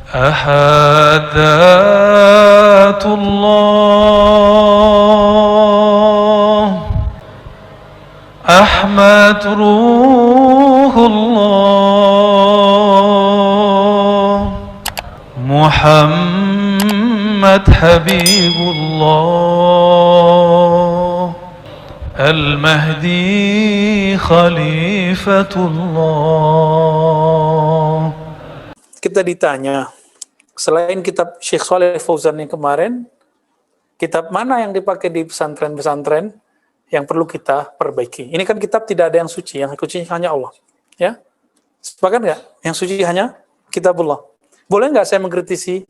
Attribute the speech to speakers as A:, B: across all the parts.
A: أحدث الله أحمد روح الله محمد حبيب الله المهدي خليفة الله.
B: Kita ditanya, selain kitab Syekh Shalih Fauzan yang kemarin, kitab mana yang dipakai di pesantren-pesantren yang perlu kita perbaiki? Ini kan kitab tidak ada yang suci, yang suci hanya Allah. Ya, sepakat nggak? Yang suci hanya kitabullah. Boleh nggak saya mengkritisi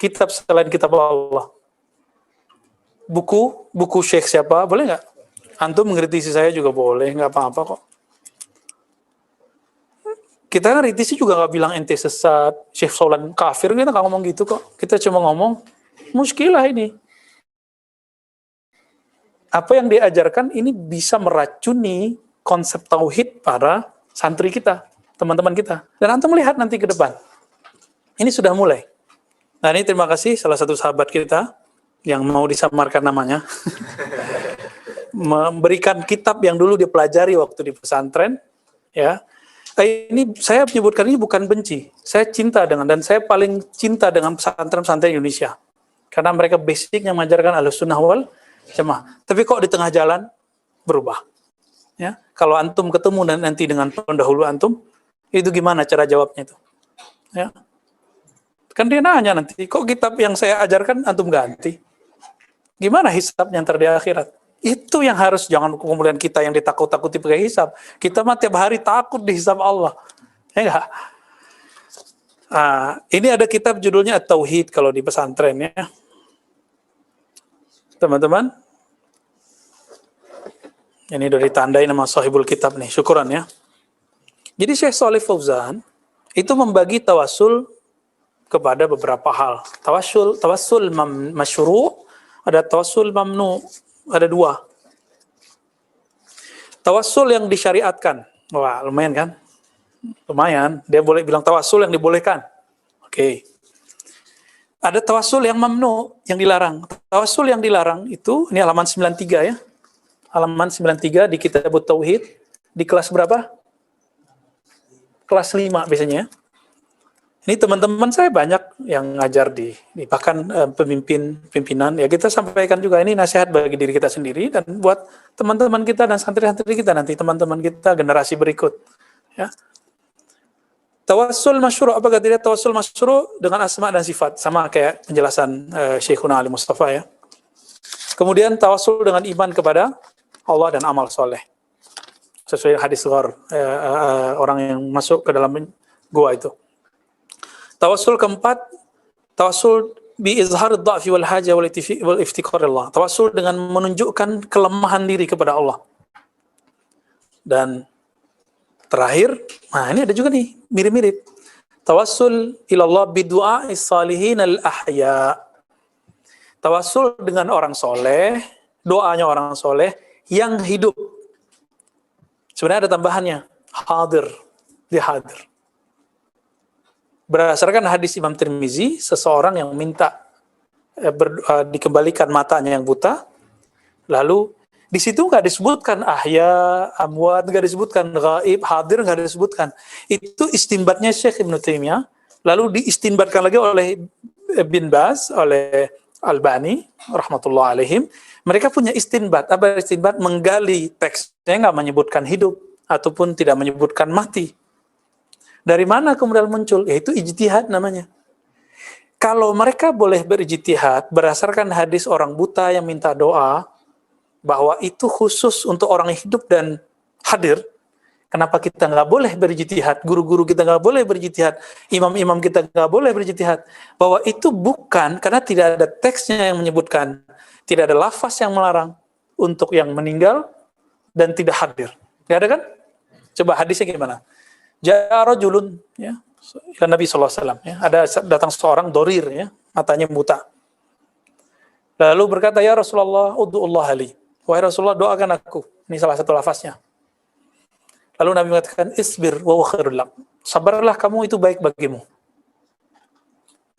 B: kitab selain kitab Allah? Buku Syekh siapa? Boleh nggak? Antum mengkritisi saya juga boleh, nggak apa-apa kok. Kita kan kritisi juga nggak bilang ente sesat, Syekh Saulan kafir, kita nggak ngomong gitu kok. Kita cuma ngomong, muskilah ini. Apa yang diajarkan ini bisa meracuni konsep tauhid para santri kita, teman-teman kita. Dan antum melihat nanti ke depan. Ini sudah mulai. Nah ini terima kasih salah satu sahabat kita yang mau disamarkan namanya. Memberikan kitab yang dulu dia pelajari waktu di pesantren. Ya. Ini saya menyebutkan ini bukan benci. Saya cinta dengan, dan saya paling cinta dengan pesantren-pesantren Indonesia. Karena mereka basicnya mengajarkan Ahlussunnah wal Jamaah. Tapi kok di tengah jalan berubah. Ya, kalau antum ketemu dan nanti dengan pendahulu antum, itu gimana cara jawabnya itu? Ya. Kan dia nanya nanti, kok kitab yang saya ajarkan antum ganti? Gimana hisabnya ntar di akhirat? Itu yang harus, jangan kemudian kita yang ditakut-takuti pakai hisab. Kita mah tiap hari takut dihisab Allah. Ya enggak? Ini ada kitab judulnya At-Tauhid kalau di pesantren ya. Teman-teman. Ini udah ditandai nama sahibul kitab nih, syukuran ya. Jadi Syekh Shalih Fauzan itu membagi tawasul kepada beberapa hal. Tawasul masyru', ada tawasul mamnu, ada dua. Tawasul yang disyariatkan. Wah, lumayan kan? Lumayan, dia boleh bilang tawasul yang dibolehkan. Oke. Ada tawasul yang mamnu, yang dilarang. Tawasul yang dilarang itu, ini halaman 93 ya. Halaman 93 di kitab Tauhid, di kelas berapa? Kelas 5 biasanya. Ini teman-teman saya banyak yang ngajar di bahkan pimpinan, ya kita sampaikan juga ini nasihat bagi diri kita sendiri dan buat teman-teman kita dan santri-santri kita nanti, teman-teman kita generasi berikut. Ya. Tawassul masyru', apakah tidak tawassul masyru' dengan asma dan sifat? Sama kayak penjelasan Syekhuna Ali Mustafa ya. Kemudian tawassul dengan iman kepada Allah dan amal soleh. Sesuai hadis Ghar, orang yang masuk ke dalam gua itu. Tawassul keempat, tawassul bi izhar ad-dha'fi wal haja wal iftiqar Allah. Tawassul dengan menunjukkan kelemahan diri kepada Allah. Dan terakhir, nah ini ada juga nih, mirip-mirip. Tawassul ilallah bidu'a'is salihin al-ahya. Tawassul dengan orang soleh, doanya orang soleh yang hidup. Sebenarnya ada tambahannya, hadir, dia hadir. Berdasarkan hadis Imam Tirmizi, seseorang yang minta dikembalikan matanya yang buta, lalu di situ nggak disebutkan ahya, amwat, nggak disebutkan ghaib, hadir, nggak disebutkan. Itu istinbatnya Syekh Ibnu Taimiyah, lalu diistinbatkan lagi oleh Bin Baz, oleh Albani, rahmatullah alaihim. Mereka punya istinbat. Apa istinbat? Menggali teksnya, nggak menyebutkan hidup, ataupun tidak menyebutkan mati. Dari mana kemudian muncul? Yaitu ijtihad namanya. Kalau mereka boleh berijtihad berdasarkan hadis orang buta yang minta doa, bahwa itu khusus untuk orang hidup dan hadir, kenapa kita nggak boleh berijtihad? Guru-guru kita nggak boleh berijtihad, imam-imam kita nggak boleh berijtihad? Bahwa itu bukan, karena tidak ada teksnya yang menyebutkan, tidak ada lafaz yang melarang untuk yang meninggal dan tidak hadir. Nggak ada kan? Coba hadisnya gimana? Ja'a rajulun ya, Nabi sallallahu alaihi wasallam ya, ada datang seorang dorir ya, matanya buta. Lalu berkata, ya Rasulullah, ud'ullah li. Wahai Rasulullah, doakan aku. Ini salah satu lafaznya. Lalu Nabi mengatakan, isbir wa khairul lak. Sabarlah kamu, itu baik bagimu.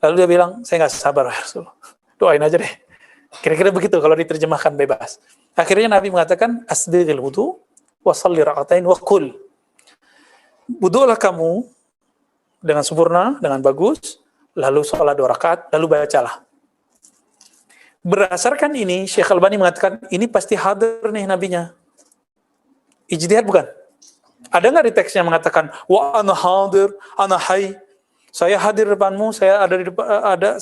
B: Lalu dia bilang, saya nggak sabar ya Rasulullah. Doain aja deh. Kira-kira begitu kalau diterjemahkan bebas. Akhirnya Nabi mengatakan, asdiqil wudu, wa salli ra'atain wa qul. Wudu'lah kamu dengan sempurna, dengan bagus, lalu sholat 2 rakaat, lalu bacalah. Berdasarkan ini, Syekh Albani mengatakan, ini pasti hadir nih nabinya. Ijtihad bukan? Ada nggak di teksnya mengatakan, wa ana hadir, ana hayy, saya hadir depanmu, saya ada di depan,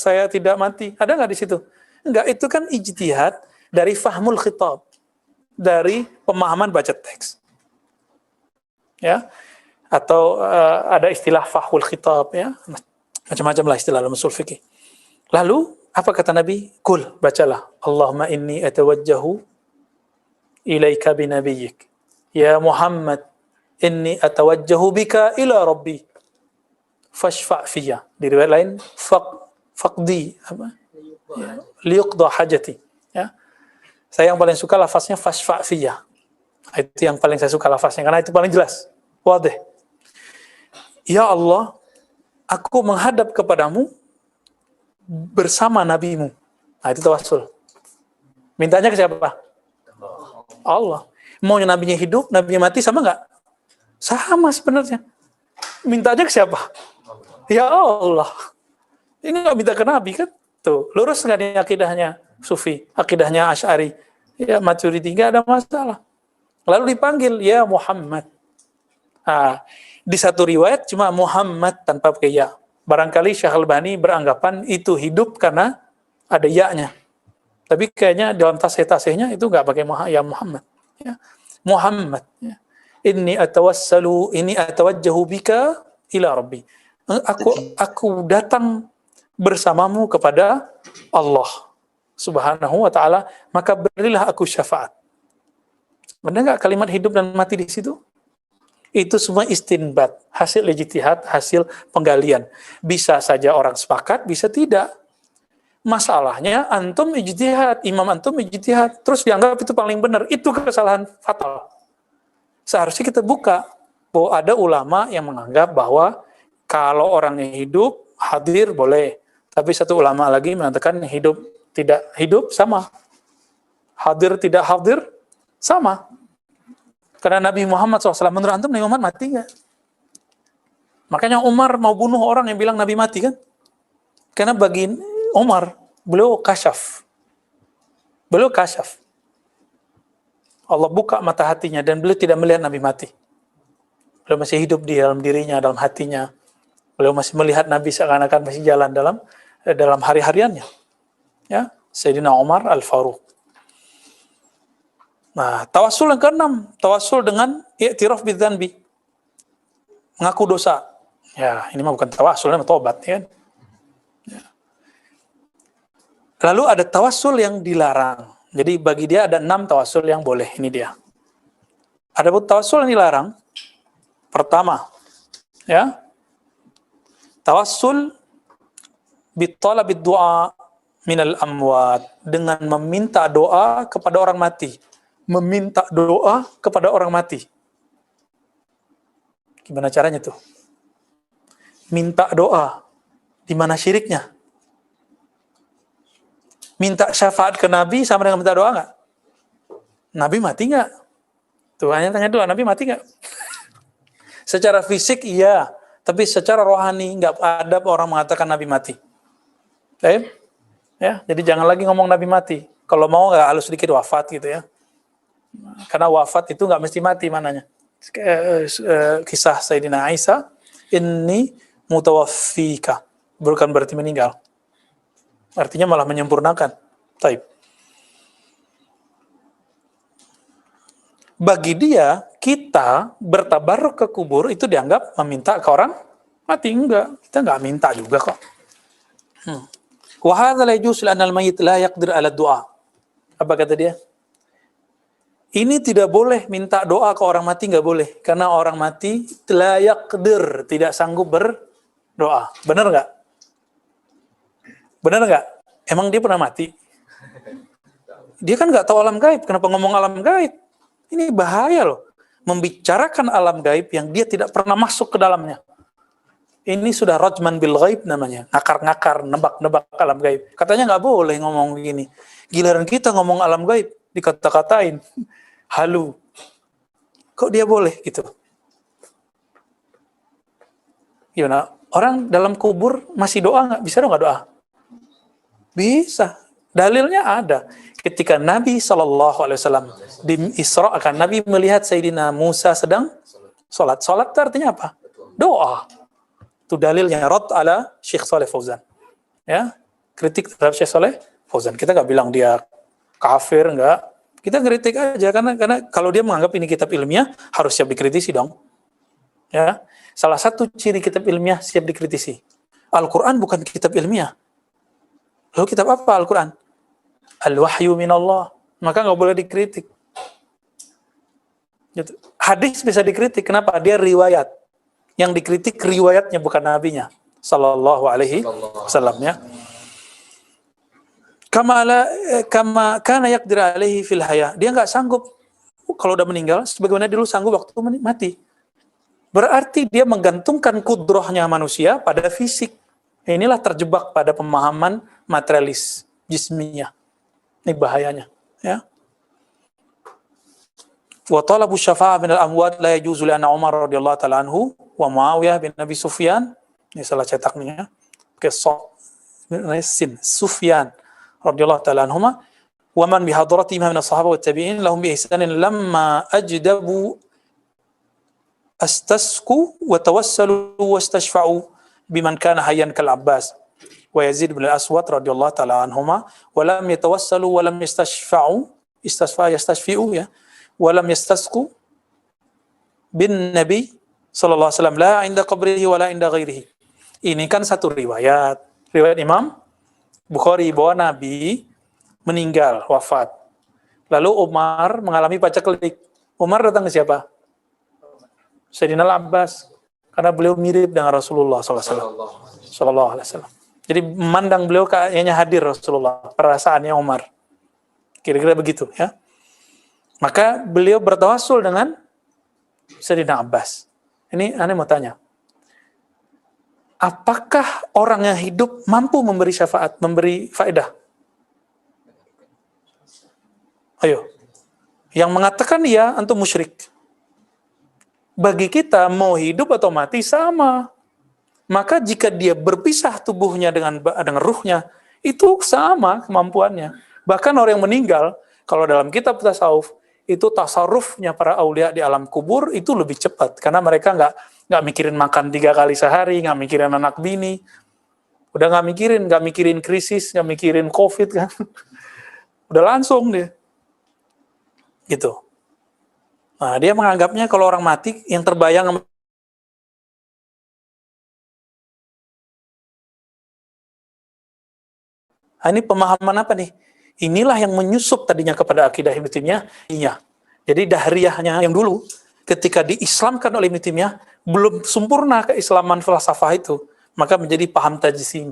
B: saya tidak mati. Ada nggak di situ? Enggak, itu kan ijtihad dari fahmul khitab, dari pemahaman baca teks. Ya, atau ada istilah fahmul khitab, ya, macam-macam lah istilah dalam usul fikih. Lalu apa kata Nabi? Kul, bacalah. Allahumma inni atawajjahu ilaika binabiyyik. Ya Muhammad, inni atawajjahu bika ila rabbi. Fashfa' fiyya. Di riwayat lain, faqdi apa? Ya, liuqda hajati. Ya. Saya yang paling suka lafaznya fashfa' fiyya. Itu yang paling saya suka lafaznya karena itu paling jelas. Wadih. Ya Allah, aku menghadap kepadamu bersama nabimu. Nah, itu tawassul. Mintanya ke siapa? Allah. Mau nabinya hidup, nabinya mati, sama nggak? Sama sebenarnya. Mintanya ke siapa? Ya Allah. Ini nggak minta ke nabi kan? Tuh, lurus nggak nih akidahnya Sufi, akidahnya Asy'ari? Ya, Maturidi, nggak ada masalah. Lalu dipanggil, ya Muhammad. Nah, di satu riwayat cuma Muhammad tanpa pakai ya. Barangkali Syekh Albani beranggapan itu hidup karena ada ya-nya. Tapi kayaknya dalam tasih-tasihnya itu nggak pakai ya Muhammad. Ya. Muhammad. Ya. Inni atawajjahu bika ila rabbi. Aku datang bersamamu kepada Allah Subhanahu wa ta'ala, maka berilah aku syafaat. Benar nggak kalimat hidup dan mati di situ? Itu semua istinbat, hasil ijtihad, hasil penggalian. Bisa saja orang sepakat, bisa tidak. Masalahnya antum ijtihad, imam antum ijtihad, terus dianggap itu paling benar. Itu kesalahan fatal. Seharusnya kita buka bahwa ada ulama yang menganggap bahwa kalau orangnya hidup, hadir boleh. Tapi satu ulama lagi mengatakan hidup tidak hidup sama. Hadir tidak hadir sama. Karena Nabi Muhammad SAW, menurut antum Nabi Muhammad mati nggak? Makanya Umar mau bunuh orang yang bilang Nabi mati kan? Karena bagi Umar, beliau kasyaf. Beliau kasyaf. Allah buka mata hatinya dan beliau tidak melihat Nabi mati. Beliau masih hidup di dalam dirinya, dalam hatinya. Beliau masih melihat Nabi seakan-akan masih jalan dalam hari-hariannya. Ya, Sayyidina Umar Al-Faruq. Nah, tawassul yang keenam, tawassul dengan i'tiraf bidzanbi. Mengaku dosa. Ya, ini mah bukan tawassul, ini tobat, ya. Ya. Lalu ada tawassul yang dilarang. Jadi bagi dia ada 6 tawassul yang boleh. Ini dia. Ada tawassul yang dilarang. Pertama, ya. Tawassul bitalabid du'a minal amwat, dengan meminta doa kepada orang mati. Meminta doa kepada orang mati. Gimana caranya tuh? Minta doa. Di mana syiriknya? Minta syafaat ke Nabi sama dengan minta doa nggak? Nabi mati nggak? Tuh, hanya tanya doa, Nabi mati nggak? Secara fisik iya, tapi secara rohani nggak ada orang mengatakan Nabi mati. Ya, jadi jangan lagi ngomong Nabi mati. Kalau mau nggak halus sedikit wafat gitu ya. Karena wafat itu nggak mesti mati mananya. Kisah Sayyidina Isa, inni mutawaffika, bukan berarti meninggal. Artinya malah menyempurnakan. Taib. Bagi dia, kita bertabarruk ke kubur itu dianggap meminta ke orang mati. Enggak, kita nggak minta juga kok. Wa hadza la yajuz lana al-mayyit la yaqdir ala du'a. Apa kata dia? Ini tidak boleh minta doa ke orang mati, nggak boleh. Karena orang mati la yaqdir, tidak sanggup berdoa. Benar nggak? Benar nggak? Emang dia pernah mati? Dia kan nggak tahu alam gaib. Kenapa ngomong alam gaib? Ini bahaya loh. Membicarakan alam gaib yang dia tidak pernah masuk ke dalamnya. Ini sudah rajman bil ghaib namanya, ngakar-ngakar, nebak-nebak alam gaib. Katanya nggak boleh ngomong begini. Giliran kita ngomong alam gaib, dikata-katain, halu. Kok dia boleh gitu? Gimana? Orang dalam kubur masih doa nggak? Bisa nggak doa? Bisa. Dalilnya ada. Ketika Nabi SAW diisrakan, Nabi melihat Sayyidina Musa sedang sholat. Sholat itu artinya apa? Doa. Itu dalilnya. Rad ala Syekh Saleh Fauzan. Ya, kritik terhadap Syekh Saleh Fauzan. Kita nggak bilang dia kafir, nggak. Kita kritik aja karena kalau dia menganggap ini kitab ilmiah harus siap dikritisi dong. Ya, salah satu ciri kitab ilmiah siap dikritisi. Al-Quran bukan kitab ilmiah. Lalu kitab apa Al-Quran? Al-Wahyu minallah. Maka nggak boleh dikritik. Gitu. Hadis bisa dikritik. Kenapa? Dia riwayat. Yang dikritik riwayatnya bukan nabinya. Sallallahu alaihi wasallam ya. Kama kana yaqdir alaihi fil haya. Dia nggak sanggup kalau udah meninggal sebagaimana dulu sanggup waktu mati. Berarti dia menggantungkan kudrohnya manusia pada fisik. Inilah terjebak pada pemahaman materialis, jismiyah. Ini bahayanya, ya. Wa talabu syafa'ah min al-amwat la yajuzu li anna Umar radhiyallahu ta'ala anhu wa Muawiyah bin Abi Sufyan. Ini salah cetaknya. Sufyan radhiyallahu ta'ala anhuma wa man bi hadratihim min as-sahabah wa tabi'in lahum bi ihsanin lamma ajdabu astasku wa tawassalu wa istashfa'u biman kana hayyan kal Abbas wa Yazid bin al-Aswad radhiyallahu ta'ala anhuma wa lam yatawassalu wa lam yastashfi'u ya wa lam yastasku bin Nabi sallallahu alaihi wasallam la inda qabrihi wa la inda ghairihi. Ini kan satu riwayat Imam Bukhari bahwa Nabi meninggal, wafat. Lalu Umar mengalami paceklik. Umar datang ke siapa? Sayyidina Al-Abbas, karena beliau mirip dengan Rasulullah sallallahu alaihi wasallam. Jadi memandang beliau kayaknya hadir Rasulullah, perasaannya Umar. Kira-kira begitu ya. Maka beliau bertawassul dengan Sayyidina Abbas. Ini aneh mau tanya. Apakah orang yang hidup mampu memberi syafaat, memberi faedah? Ayo. Yang mengatakan iya, antum musyrik. Bagi kita mau hidup atau mati sama. Maka jika dia berpisah tubuhnya dengan ruhnya, itu sama kemampuannya. Bahkan orang yang meninggal, kalau dalam kitab tasawuf, itu tasarrufnya para aulia di alam kubur itu lebih cepat. Karena mereka nggak mikirin makan 3 kali sehari, nggak mikirin anak bini. Udah nggak mikirin krisis, nggak mikirin COVID kan. Udah langsung dia. Gitu. Nah, dia menganggapnya kalau orang mati yang terbayang ini pemahaman apa nih? Inilah yang menyusup tadinya kepada akidah Ibnu Taimiyah. Iya. Jadi dahriyahnya yang dulu ketika diislamkan oleh Ibnu Taimiyah belum sempurna keislaman falsafah itu, maka menjadi paham tajsim.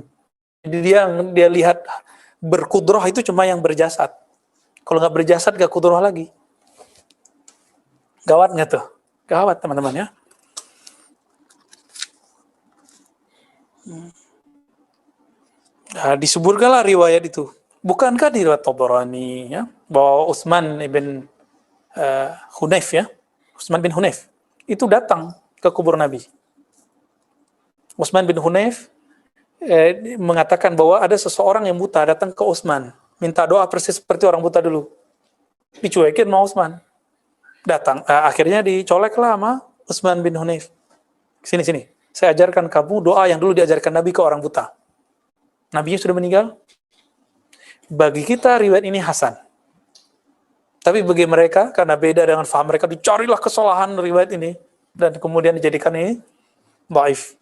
B: Jadi dia lihat berkudroh itu cuma yang berjasad. Kalau nggak berjasad nggak kudroh lagi. Gawat nggak tuh? Gawat teman-teman ya. Nah, disebutkanlah riwayat itu. Bukankah di riwayat Tabarani ya, bahwa Utsman bin Hunayf ya, Utsman bin Hunayf itu datang ke kubur Nabi. Utsman bin Hunayf mengatakan bahwa ada seseorang yang buta datang ke Utsman, minta doa persis seperti orang buta dulu. Dicuekin sama Utsman. Datang, akhirnya dicoleklah sama Utsman bin Hunayf. Sini. Saya ajarkan kamu doa yang dulu diajarkan Nabi ke orang buta. Nabinya sudah meninggal. Bagi kita riwayat ini hasan. Tapi bagi mereka, karena beda dengan faham mereka, dicarilah kesalahan riwayat ini. Dan kemudian dijadikan ini dhaif.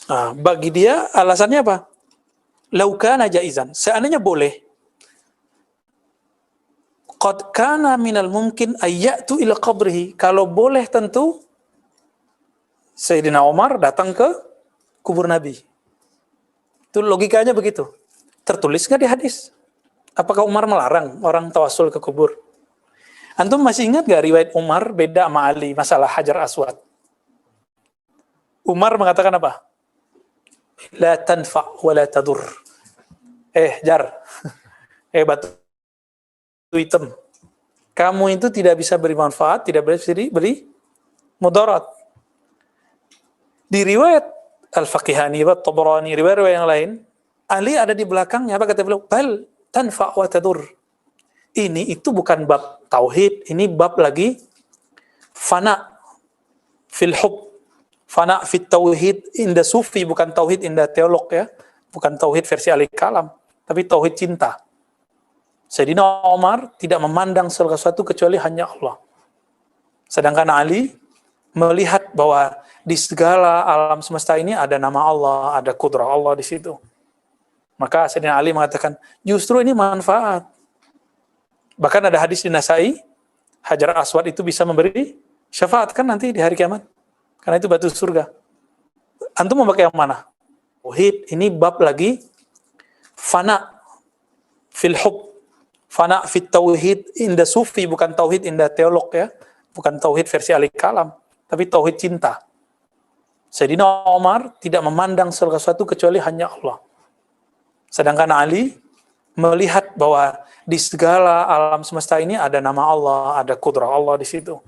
B: Nah, bagi dia alasannya apa? Laukana jaizan. Seandainya boleh. Qad kana minal mungkin ayyatu ila qabrihi. Kalau boleh tentu Sayyidina Umar datang ke kubur Nabi. Itu logikanya begitu. Tertulis nggak di hadis? Apakah Umar melarang orang tawasul ke kubur? Antum masih ingat gak riwayat Umar beda sama Ali masalah Hajar Aswad? Umar mengatakan apa? La tanfa wa la tadur. Jar. Batu hitam. Kamu itu tidak bisa beri manfaat, tidak bisa beri mudarat. Di riwayat Al-Faqihani, Tabarani, riwayat yang lain, Ali ada di belakangnya, apa kata beliau? Bal tanfa wa tadur. Ini itu bukan bab tauhid, ini bab lagi fana fil hub, fana fit tauhid inda sufi, bukan tauhid inda teolog ya, bukan tauhid versi Ali Kalam, tapi tauhid cinta. Sayyidina Umar tidak memandang segala sesuatu kecuali hanya Allah. Sedangkan Ali melihat bahwa di segala alam semesta ini ada nama Allah, ada kudrah Allah di situ. Maka Sayyidina Ali mengatakan, justru ini manfaat. Bahkan ada hadis di Nasai, Hajar Aswad itu bisa memberi syafaat kan nanti di hari kiamat. Karena itu batu surga. Antum mau pakai yang mana? Tauhid, ini bab lagi fana fil hub, fana fit tauhid inda sufi, bukan tauhid inda teolog ya, bukan tauhid versi Ali Kalam, tapi tauhid cinta. Sayyidina Umar tidak memandang segala sesuatu kecuali hanya Allah. Sedangkan Ali melihat bahwa di segala alam semesta ini ada nama Allah, ada kudrah Allah di situ.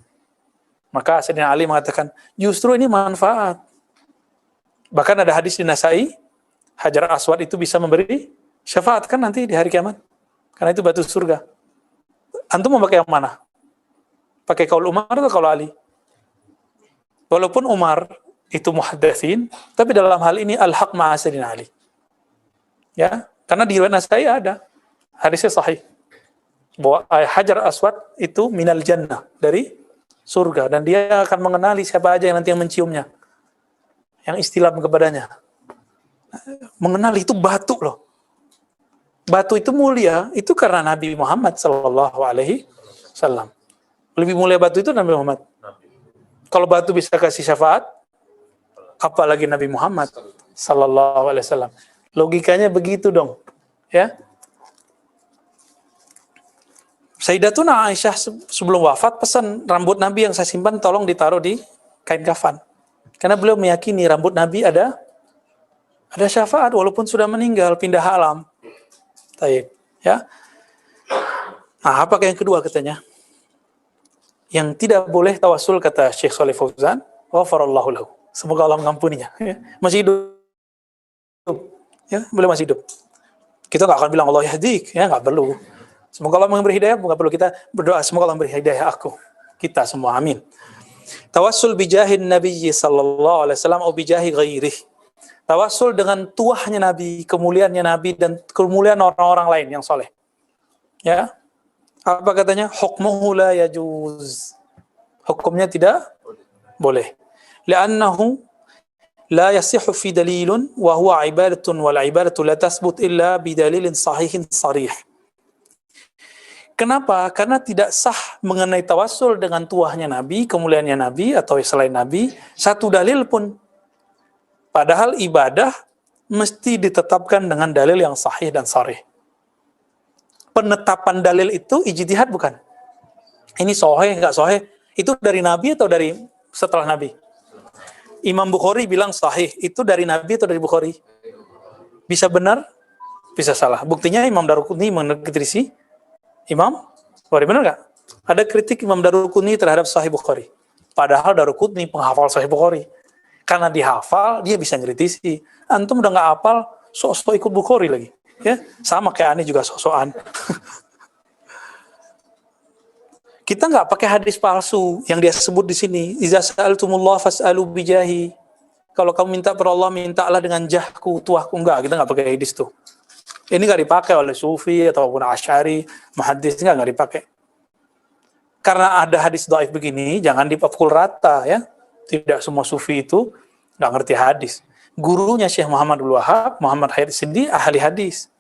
B: Maka Sayyidina Ali mengatakan, justru ini manfaat. Bahkan ada hadis di Nasai, Hajar Aswad itu bisa memberi syafaat kan nanti di hari kiamat. Karena itu batu surga. Antum mau pakai yang mana? Pakai kaul Umar atau kaul Ali? Walaupun Umar itu muhaddatsin, tapi dalam hal ini al-haq ma'a Sayyidina Ali. Ya, karena di riwayat Nasai ada hadisnya sahih bahwa Hajar Aswad itu minal jannah, dari surga, dan dia akan mengenali siapa aja yang nanti yang menciumnya, yang istilam kepadanya. Mengenali itu batu loh. Batu itu mulia, itu karena Nabi Muhammad sallallahu alaihi wasallam. Lebih mulia batu itu Nabi Muhammad. Kalau batu bisa kasih syafaat, apalagi Nabi Muhammad sallallahu alaihi wasallam. Logikanya begitu dong, ya. Sayyidatuna Aisyah sebelum wafat pesan rambut Nabi yang saya simpan tolong ditaruh di kain kafan. Karena beliau meyakini rambut Nabi ada syafaat walaupun sudah meninggal, pindah alam. Taib, ya. Nah, apa yang kedua katanya? Yang tidak boleh tawasul kata Syekh Shalih Fauzan, ghafarallahu lahu. Semoga Allah mengampuninya. Ya. Masih hidup. Ya, beliau masih hidup. Kita nggak akan bilang Allah yahdik, ya nggak perlu. Semoga Allah memberi hidayah, nggak perlu kita berdoa semoga Allah memberi hidayah aku. Kita semua, amin. Tawassul bijahin Nabi sallallahu alaihi wasallam atau bijahi ghairih. Tawassul dengan tuahnya Nabi, kemuliaannya Nabi dan kemuliaan orang-orang lain yang soleh. Ya. Apa katanya? Hukmuhu la yajuz. Hukumnya tidak boleh. Li'annahu la yasihu fi dalilun wa huwa ibadatun wal ibadatu la tasbut illa bidalilin sahihin sarih. Kenapa? Karena tidak sah mengenai tawassul dengan tuahnya Nabi, kemuliaannya Nabi atau selain Nabi, satu dalil pun. Padahal ibadah mesti ditetapkan dengan dalil yang sahih dan sarih. Penetapan dalil itu ijtihad bukan? Ini sahih enggak sahih? Itu dari Nabi atau dari setelah Nabi? Imam Bukhari bilang sahih, itu dari Nabi atau dari Bukhari? Bisa benar, bisa salah. Buktinya Imam Daruqutni mengkritisi Imam Bukhari, benar nggak? Ada kritik Imam Daruqutni terhadap Sahih Bukhari. Padahal Daruqutni penghafal Sahih Bukhari. Karena dihafal, dia bisa ngkritisi. Antum udah nggak hafal, sok-sok ikut Bukhari lagi. Ya, sama kayak Ani juga sok-sokan. Kita nggak pakai hadis palsu yang dia sebut di sini. Iza sa'altumullah fas'alu bijahi. Kalau kamu minta per Allah, mintalah dengan jahku, tuahku. Enggak, kita nggak pakai hadis tuh. Ini nggak dipakai oleh Sufi ataupun Asy'ari, muhaddis nggak dipakai. Karena ada hadis dhaif begini, jangan dipukul rata ya. Tidak semua Sufi itu nggak ngerti hadis. Gurunya Syekh Muhammad Abdul Wahab, Muhammad Khair Sindi, ahli hadis,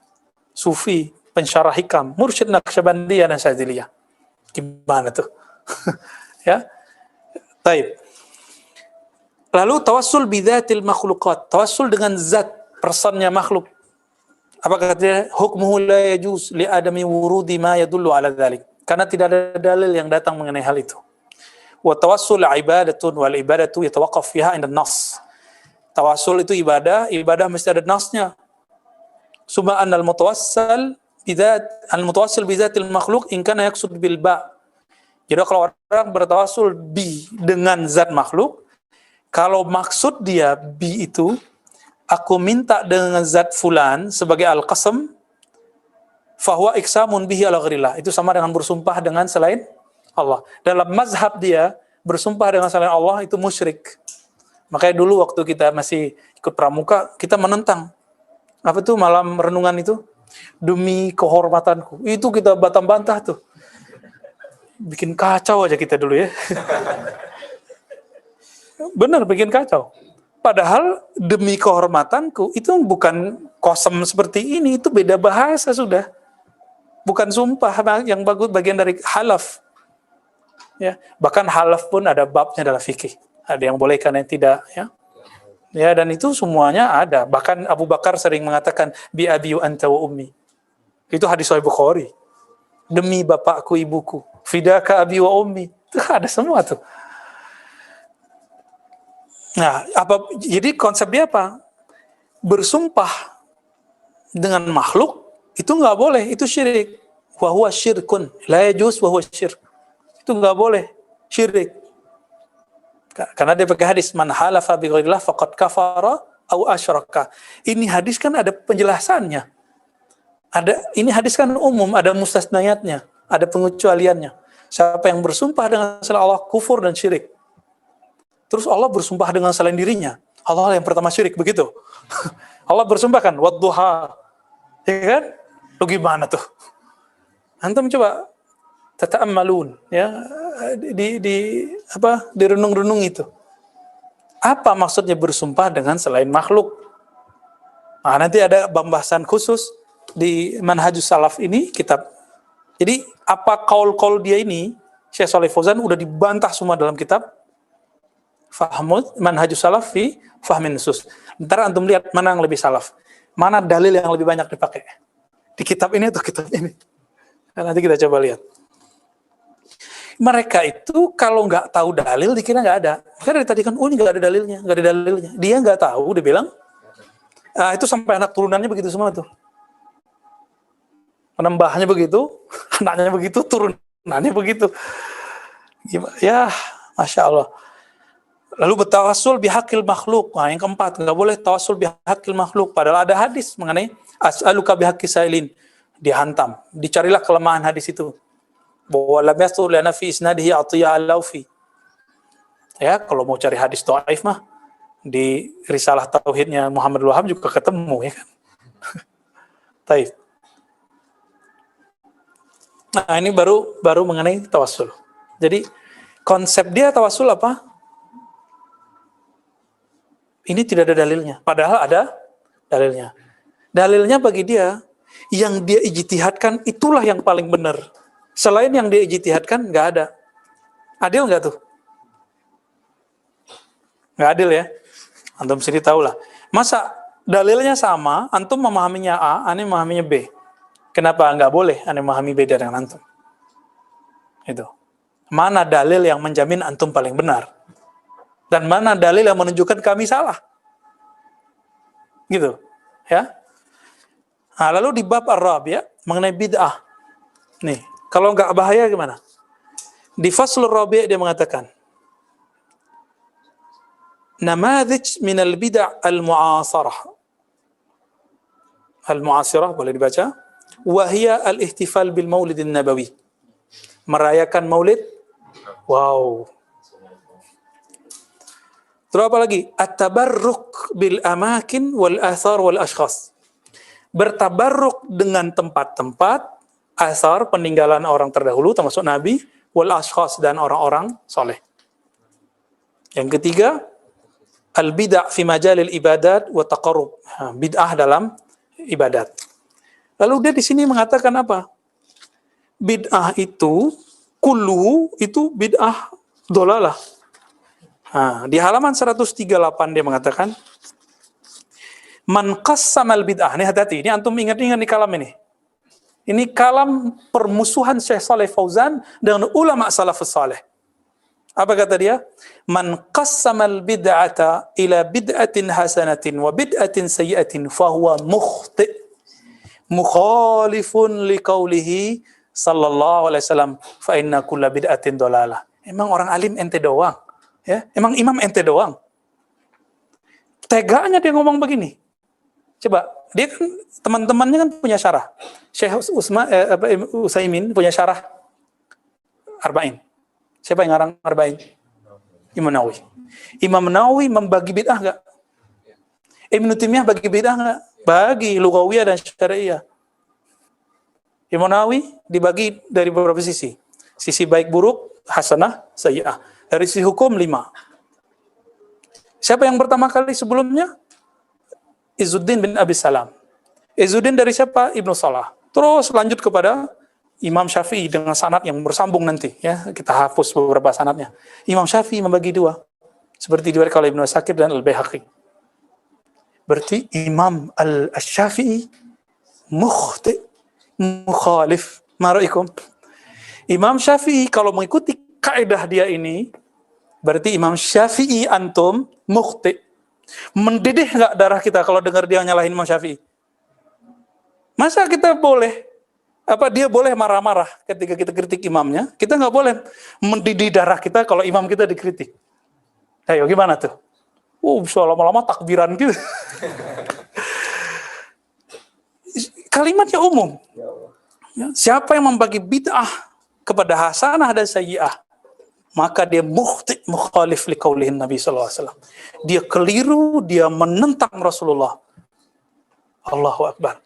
B: Sufi, pensyarah hikam, mursyid Naqsyabandiyah dan Syadziliyah. Gimana tuh? Ya. Taib. Lalu tawassul bidzatil makhluqat, tawassul dengan zat personnya makhluk. Apa katanya? Hukmuhu la yajuz li adami wurudi ma yadullu ala dzalik. Karena tidak ada dalil yang datang mengenai hal itu. Wa tawassul ibadatun wal ibadatu yatawaqqaf fiha 'inda an-nass. Tawassul itu ibadah, ibadah mesti ada nasnya. Suma annal mutawassil bizatil makhluk in kana yaqsud bil ba. Jadi kalau orang bertawassul dengan zat makhluk, kalau maksud dia itu, aku minta dengan zat fulan sebagai al-qasam, fahuwa iksamun bihi ala ghairillah. Itu sama dengan bersumpah dengan selain Allah. Dalam mazhab dia, bersumpah dengan selain Allah itu musyrik. Makanya dulu waktu kita masih ikut pramuka, kita menentang. Apa tuh malam renungan itu? Demi kehormatanku. Itu kita bantah tuh. Bikin kacau aja kita dulu ya. Benar, bikin kacau. Padahal demi kehormatanku itu bukan kosem seperti ini, itu beda bahasa sudah. Bukan sumpah yang bagus, bagian dari halaf. Ya, bahkan halaf pun ada babnya dalam fikih. Ada yang bolehkan, yang tidak, ya. Ya, dan itu semuanya ada. Bahkan Abu Bakar sering mengatakan bi abi anta wa ummi. Itu hadis Sahih Bukhari. Demi bapakku ibuku, fidaka abi wa ummi. Itu ada semua tuh. Nah, jadi konsep dia apa? Bersumpah dengan makhluk itu nggak boleh, itu syirik. Wa huwa syirkun, la yajuz wa huwa syirk. Itu nggak boleh, syirik. Karena dia pakai hadis man halafa bi ghairillah faqad kafara au asyraka. Ini hadis kan ada penjelasannya. Ini hadis kan umum, ada mustasnayatnya, ada pengecualiannya. Siapa yang bersumpah dengan selain Allah kufur dan syirik. Terus Allah bersumpah dengan selain dirinya. Allah yang pertama syirik, begitu. Allah bersumpah kan, wadduha. Ya kan? Lu gimana tuh? Antum coba tata'ammalun, ya, direnung-renung itu. Apa maksudnya bersumpah dengan selain makhluk? Nah, nanti ada pembahasan khusus di Manhajus Salaf ini, kitab. Jadi, apa kaul-kaul dia ini, Syekh Shalih Fauzan udah dibantah semua dalam kitab Manhajus Salaf fi Fahmin Nusus. Ntar antum lihat mana yang lebih salaf. Mana dalil yang lebih banyak dipakai. Di kitab ini atau kitab ini. Nah, nanti kita coba lihat. Mereka itu kalau nggak tahu dalil dikira nggak ada. Makanya dari tadi kan, ini nggak ada dalilnya, nggak ada dalilnya. Dia nggak tahu, dia bilang, itu sampai anak turunannya begitu semua tuh. Penambahnya begitu, anaknya begitu, turunannya begitu. Ya, Masya Allah. Lalu bertawassul bihaqil makhluk. Nah, yang keempat, nggak boleh tawassul bihaqil makhluk. Padahal ada hadis mengenai as'aluka bihaqqis sailin. Dihantam. Dicarilah kelemahan hadis itu. Bahwa lam yastur lana fi isnadihi atiyah al-laufi. Ya, kalau mau cari hadis dhaif mah di risalah tauhidnya Muhammad Wahab juga ketemu, ya kan. Taib. Nah, ini baru mengenai tawassul. Jadi konsep dia tawassul apa? Ini tidak ada dalilnya. Padahal ada dalilnya. Dalilnya bagi dia, yang dia ijtihadkan itulah yang paling benar. Selain yang dia ijtihadkan, nggak ada. Adil nggak tuh? Nggak adil ya? Antum sendiri tahu lah. Masa dalilnya sama, antum memahaminya A, aneh memahaminya B. Kenapa nggak boleh aneh memahami beda dengan antum? Itu. Mana dalil yang menjamin antum paling benar? Dan mana dalil yang menunjukkan kami salah? Gitu. Ya. Nah, lalu di bab ar-rabi' mengenai bid'ah. Nih, kalau nggak bahaya gimana? Di faslur rabi' dia mengatakan, namadhij min al-bid'ah al-mu'asarah. Al-mu'asirah boleh dibaca. Wa hiya al-ihtifal bil maulidin nabawi. Merayakan maulid. Wow. Terus apa lagi? At-tabarruk bil amakin wal athar wal ashkhas. Bertabarruk dengan tempat-tempat, asar, peninggalan orang terdahulu, termasuk Nabi, wal ashkhas, dan orang-orang soleh. Yang ketiga, al-bid'ah fi majalil ibadat wa taqarrub. Bid'ah dalam ibadat. Lalu dia di sini mengatakan apa? Bid'ah itu, kullu itu bid'ah dolalah. Di halaman 138 dia mengatakan, man qassamal bid'ah. Ini hati-hati, ini antum ingat-ingat di kalam ini. Ini kalam permusuhan Syekh Shalih Fauzan dengan ulama salafus saleh. Apa kata dia? Man qassamal bid'ata ila bid'atin hasanatin wa bid'atin sayyi'atin fahuwa mukhti' mukhalifun liqaulihi sallallahu alaihi wasallam fa inna kulla bid'atin dolalah. Emang orang alim ente doang? Ya, emang imam ente doang? Teganya dia ngomong begini. Coba, dia kan teman-temannya kan punya syarah. Syekh Utsaimin punya syarah Arba'in. Siapa yang ngarang Arba'in? Imam Nawawi. Imam Nawawi membagi bid'ah enggak? Ibnu Taimiyah bagi bid'ah enggak? Bagi lughawiyah dan syariah. Imam Nawawi dibagi dari beberapa sisi. Sisi baik buruk, hasanah, sayyi'ah. Dari sisi hukum 5. Siapa yang pertama kali sebelumnya? Izzuddin bin Abi Salam. Izzuddin dari siapa? Ibnu Salah. Terus lanjut kepada Imam Syafi'i dengan sanad yang bersambung nanti, ya. Kita hapus beberapa sanadnya. Imam Syafi'i membagi 2. Seperti diriwayatkan oleh Ibnu Asakir dan Al-Baihaqi. Berarti Imam Al-Syafi'i mukhti, mukhalif. Maraikum. Imam Syafi'i kalau mengikuti kaidah dia ini, berarti Imam Syafi'i antum mukhti. Mendidih nggak darah kita kalau dengar dia nyalahin Imam Syafi'i? Masa kita boleh, dia boleh marah-marah ketika kita kritik imamnya? Kita nggak boleh mendidih darah kita kalau imam kita dikritik. Ayo gimana tuh? Bisa lama-lama takbiran gitu. Kalimatnya umum. Ya, siapa yang membagi bid'ah kepada hasanah dan sayyi'ah, maka dia mukhti mukhalif liqaulihin Nabi sallallahu alaihi wasallam. Dia keliru, dia menentang Rasulullah. Allahu akbar.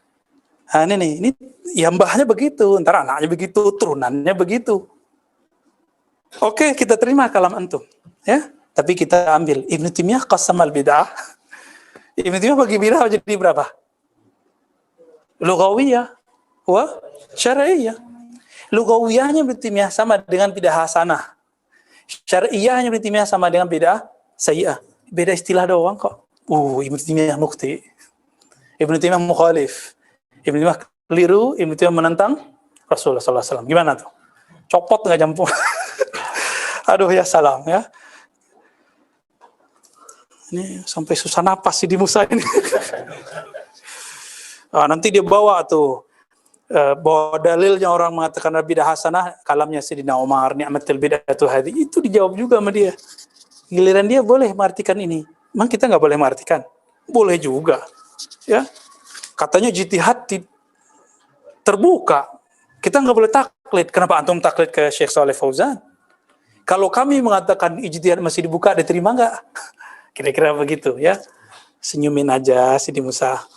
B: Nah, ini ya mbahnya begitu, ntar anaknya begitu, turunannya begitu. Oke, kita terima kalam antum, ya. Tapi kita ambil Ibnu Taimiyah qasamal bid'ah. Ibnu Taimiyah bagi bid'ah jadi berapa? Lughawiyah wa syar'iyyah. Lughawiyahnya Ibnu Taimiyah sama dengan bid'ah hasanah. Syar'iyyahnya Ibnu Taimiyah sama dengan bid'ah sayyi'ah. Beda istilah doang kok. Ibnu Taimiyah mukhti. Ibnu Taimiyah mukhalif. Ibnu Taimiyah keliru, Ibnu Taimiyah menentang Rasulullah sallallahu alaihi wasallam. Gimana tuh? Copot enggak jampu? Aduh ya salam ya. Ini sampai susah napas sih di Musa ini. Nanti dia bawa tuh bahwa dalilnya orang mengatakan bidah hasanah, kalamnya Sayyidina Umar, ni'matul bid'atu hadhi, itu dijawab juga sama dia. Giliran dia boleh mengartikan ini. Emang kita nggak boleh mengartikan? Boleh juga. Ya. Katanya jitihad terbuka. Kita nggak boleh taklid. Kenapa antum taklid ke Syekh Shalih Fauzan? Kalau kami mengatakan ijtihad masih dibuka, diterima nggak? Kira-kira begitu ya. Senyumin aja Sidi Musa.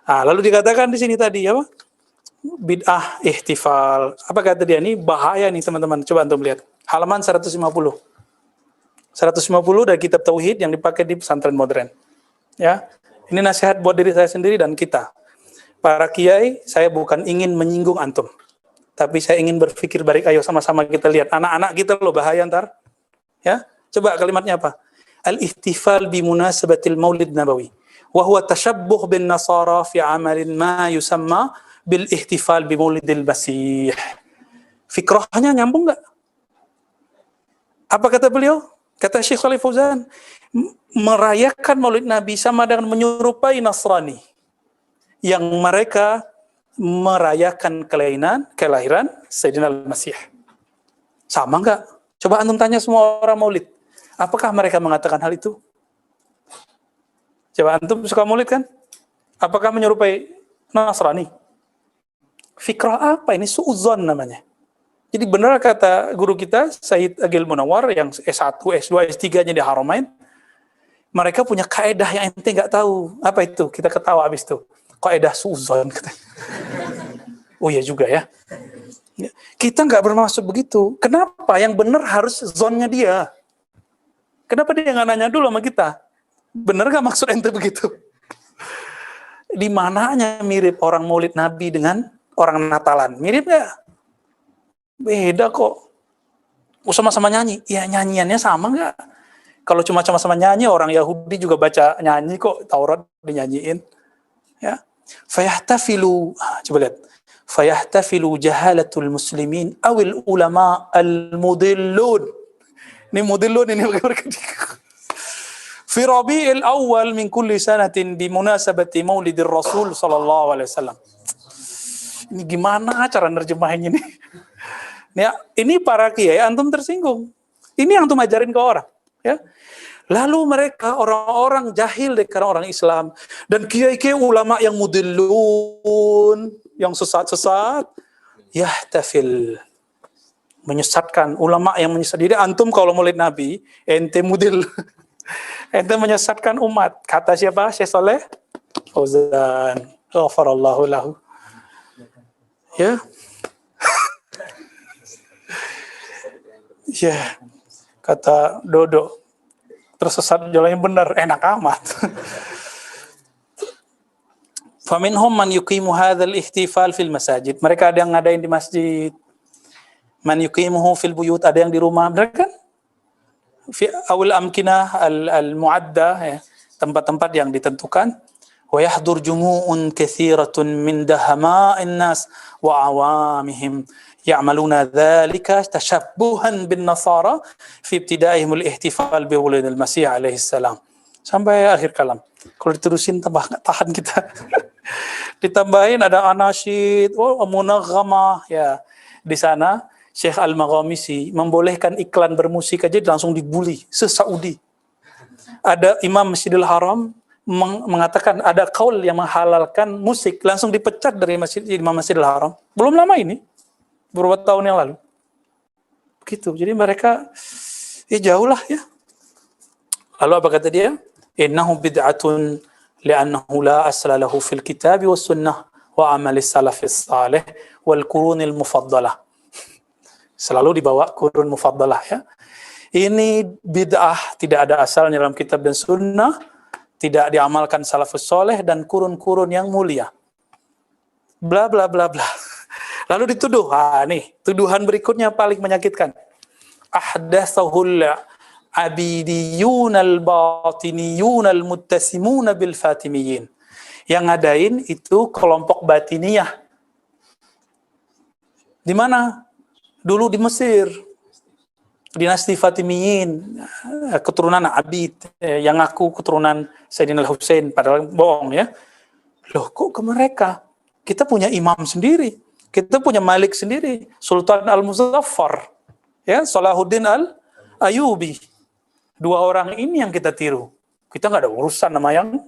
B: Lalu dikatakan di sini tadi apa? Bid'ah ihtifal. Apa kata dia? Ini bahaya nih teman-teman. Coba antum lihat. Halaman 150. 150 dari kitab Tauhid yang dipakai di pesantren modern. Ya. Ini nasihat buat diri saya sendiri dan kita. Para kiai, saya bukan ingin menyinggung antum. Tapi saya ingin berpikir balik, ayo sama-sama kita lihat. Anak-anak kita loh bahaya ntar. Ya. Coba kalimatnya apa? Al-ihtifal bi munasabatil Maulid Nabawi. Wa huwa tashabbuh bin Nasara fi amalin ma yusamma bil ihtifal bi Maulidil Masih. Fikrahnya nyambung enggak? Apa kata beliau? Kata Syekh Shalih Fauzan, merayakan Maulid Nabi sama dengan menyerupai Nasrani yang mereka merayakan kelahiran Sayyidina Al-Masih. Sama enggak? Coba antum tanya semua orang Maulid. Apakah mereka mengatakan hal itu? Coba antum suka Maulid kan? Apakah menyerupai Nasrani? Fikrah apa ini? Su'udzon namanya. Jadi benar kata guru kita, Sayyid Agil Munawar, yang S1, S2, S3-nya di Haramain, mereka punya kaedah yang ente nggak tahu. Apa itu? Kita ketawa habis itu. Kaedah su'udzon. Oh iya juga ya. Kita nggak bermaksud begitu. Kenapa? Yang benar harus zonnya dia. Kenapa dia nggak nanya dulu sama kita? Benar nggak maksud ente begitu? Di mananya mirip orang Maulid Nabi dengan orang Natalan? Mirip nggak? Beda kok. Sama-sama nyanyi. Ya nyanyiannya sama nggak? Kalau cuma sama-sama nyanyi, orang Yahudi juga baca nyanyi kok. Taurat dinyanyiin. Ya. Fayahtafilu, coba lihat. Fayahtafilu jahalatul muslimin awil ulama al-mudillun. Ini mudillun ini mereka. Fi Rabi'il Awwal min kulli sanatin bi munasabati Maulidir Rasul sallallahu alaihi wasallam. Ini gimana cara nerjemahinnya nih? Ya, ini para kiai antum tersinggung. Ini yang antum ajarin ke orang, ya. Lalu mereka orang-orang jahil karena orang Islam dan kiai-kiai ulama yang mudillun, yang sesat-sesat, yahtafil, menyesatkan ulama yang menyesat. Jadi antum kalau maulid Nabi, ente mudil. Ente menyesatkan umat. Kata siapa? Syekh Saleh Fauzan. Ghafarallahu lahu. Ya. Ya. Kata Dodo, tersesat jalannya benar, enak amat. Faminhum man yuqimu hadzal ihtifal fil masajid. Mereka ada yang ngadain di masjid. Man yuqimuhu fil buyut, ada yang di rumah. Mereka kan fi awal amkinah al-mu'adda, ya, tempat-tempat yang ditentukan. Wa yahdur jumu'un katsiratun min dahama'in nas wa awamihim ya'maluna dzalika tashabbuhan bin nasara fi ibtida'ihim al-ihtifal bi wulidil masih alaihi salam. Sampai akhir kalam. Kalau diterusin tambah enggak tahan kita. Ditambahin ada anasyid, munaghamah, ya. Di sana Syekh Al-Maghamisi membolehkan iklan bermusik aja langsung dibully se-Saudi. Ada Imam Masjidil Haram mengatakan ada kaul yang menghalalkan musik, langsung dipecat dari Imam Masjidil Haram. Belum lama ini, beberapa tahun yang lalu. Begitu. Jadi mereka jauh lah, ya. Lalu apa kata dia? Innahu bid'atun li'annahu la asla lahu fil kitabi was sunnah wa amalis salafis salih wal qurunil mufaddalah. Selalu dibawa kurun mufaddalah, ya. Ini bid'ah, tidak ada asalnya dalam kitab dan sunnah, tidak diamalkan salafus soleh dan kurun-kurun yang mulia. Bla bla bla bla. Lalu dituduh, nih, tuduhan berikutnya paling menyakitkan. Ahdatsahul abidiyun al-batiniyun al-muttasimun bil fatimiyin. Yang ngadain itu kelompok batiniyah. Di mana? Dulu di Mesir, dinasti Fatimiyin, keturunan Abid, yang ngaku keturunan Sayyidina Al-Husain, padahal bohong, ya. Loh, kok ke mereka? Kita punya imam sendiri, kita punya malik sendiri, Sultan Al-Muzaffar, ya, Salahuddin Al-Ayubi. Dua orang ini yang kita tiru. Kita nggak ada urusan sama yang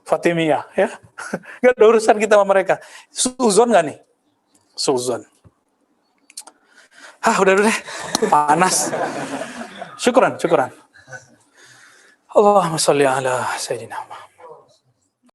B: Fatimiyah, ya. Nggak ada urusan kita sama mereka. Suzon nggak nih? Suzon. Udah deh, panas. Syukran. Allahumma sholli ala Sayyidina Muhammad.